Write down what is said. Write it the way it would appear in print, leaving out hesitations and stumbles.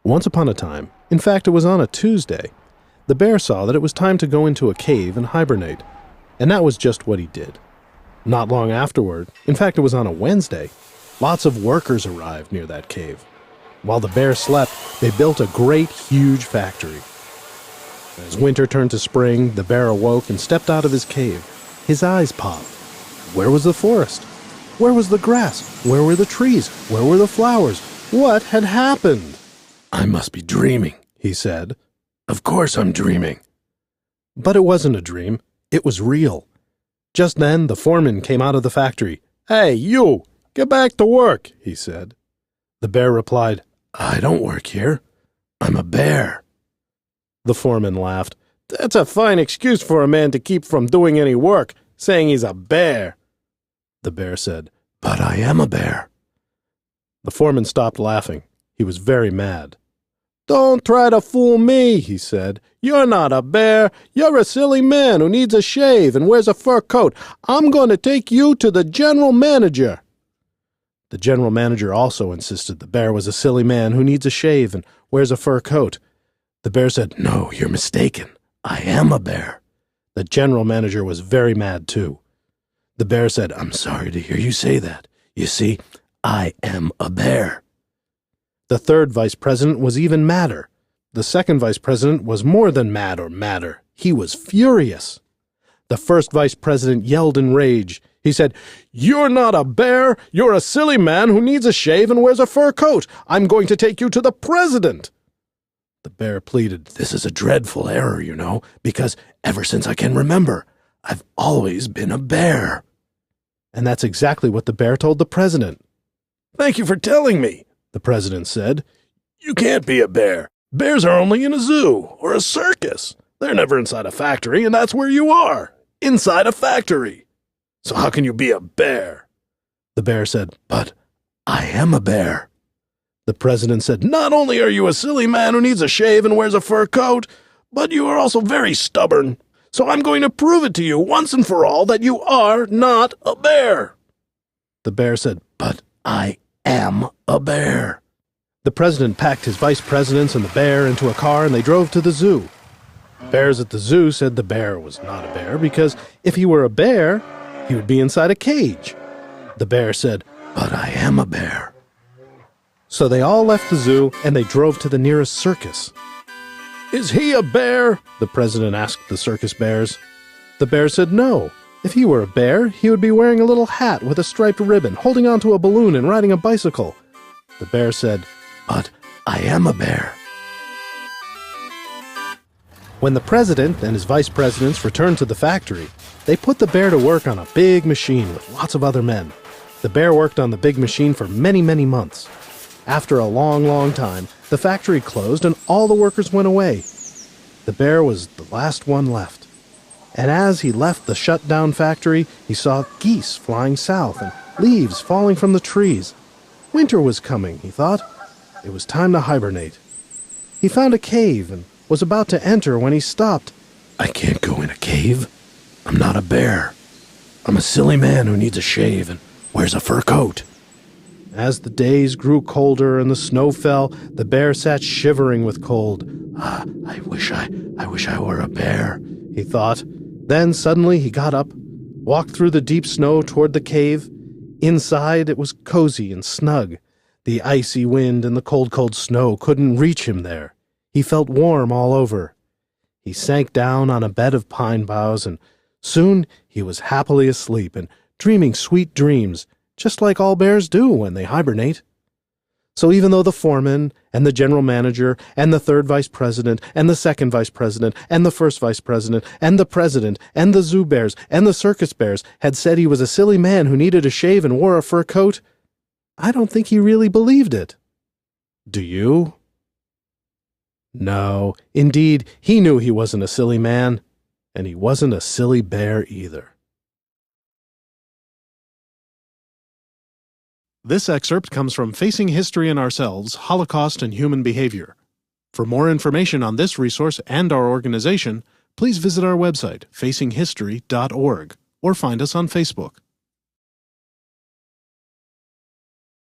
Once upon a time, in fact it was on a Tuesday, the bear saw that it was time to go into a cave and hibernate, and that was just what he did. Not long afterward, in fact it was on a Wednesday, lots of workers arrived near that cave. While the bear slept, they built a great, huge factory. As winter turned to spring, the bear awoke and stepped out of his cave. His eyes popped. Where was the forest? Where was the grass? Where were the trees? Where were the flowers? What had happened? "I must be dreaming," he said. "Of course I'm dreaming." But it wasn't a dream. It was real. Just then, the foreman came out of the factory. "Hey, you! Get back to work," he said. The bear replied, "I don't work here. I'm a bear." The foreman laughed. "That's a fine excuse for a man to keep from doing any work, saying he's a bear." The bear said, "But I am a bear." The foreman stopped laughing. He was very mad. "Don't try to fool me," he said. "You're not a bear. You're a silly man who needs a shave and wears a fur coat. I'm going to take you to the general manager." The general manager also insisted the bear was a silly man who needs a shave and wears a fur coat. The bear said, "No, you're mistaken. I am a bear." The general manager was very mad too. The bear said, "I'm sorry to hear you say that. You see, I am a bear." The third vice president was even madder. The second vice president was more than mad or madder. He was furious. The first vice president yelled in rage. He said, "You're not a bear. You're a silly man who needs a shave and wears a fur coat. I'm going to take you to the president." The bear pleaded, "This is a dreadful error, you know, because ever since I can remember, I've always been a bear." And that's exactly what the bear told the president. "Thank you for telling me," the president said. "You can't be a bear. Bears are only in a zoo or a circus. They're never inside a factory, and that's where you are, inside a factory. So how can you be a bear?" The bear said, "But I am a bear." The president said, "Not only are you a silly man who needs a shave and wears a fur coat, but you are also very stubborn. So I'm going to prove it to you once and for all that you are not a bear." The bear said, "But I am a bear." The president packed his vice presidents and the bear into a car and they drove to the zoo. Bears at the zoo said the bear was not a bear because if he were a bear, he would be inside a cage. The bear said, "But I am a bear." So they all left the zoo and they drove to the nearest circus. "Is he a bear?" the president asked the circus bears. The bear said no. If he were a bear, he would be wearing a little hat with a striped ribbon, holding onto a balloon and riding a bicycle. The bear said, "But I am a bear." When the president and his vice presidents returned to the factory, they put the bear to work on a big machine with lots of other men. The bear worked on the big machine for many, many months. After a long, long time, the factory closed and all the workers went away. The bear was the last one left. And as he left the shut-down factory, he saw geese flying south and leaves falling from the trees. Winter was coming, he thought. It was time to hibernate. He found a cave and was about to enter when he stopped. "I can't go in a cave. I'm not a bear. I'm a silly man who needs a shave and wears a fur coat." As the days grew colder and the snow fell, the bear sat shivering with cold. I wish I were a bear," he thought. Then suddenly he got up, walked through the deep snow toward the cave. Inside it was cozy and snug. The icy wind and the cold, cold snow couldn't reach him there. He felt warm all over. He sank down on a bed of pine boughs, and soon he was happily asleep and dreaming sweet dreams, just like all bears do when they hibernate. So even though the foreman and the general manager and the third vice president and the second vice president and the first vice president and the president and the zoo bears and the circus bears had said he was a silly man who needed a shave and wore a fur coat, I don't think he really believed it. Do you? No, indeed, he knew he wasn't a silly man, and he wasn't a silly bear either. This excerpt comes from Facing History and Ourselves, Holocaust and Human Behavior. For more information on this resource and our organization, please visit our website, facinghistory.org, or find us on Facebook.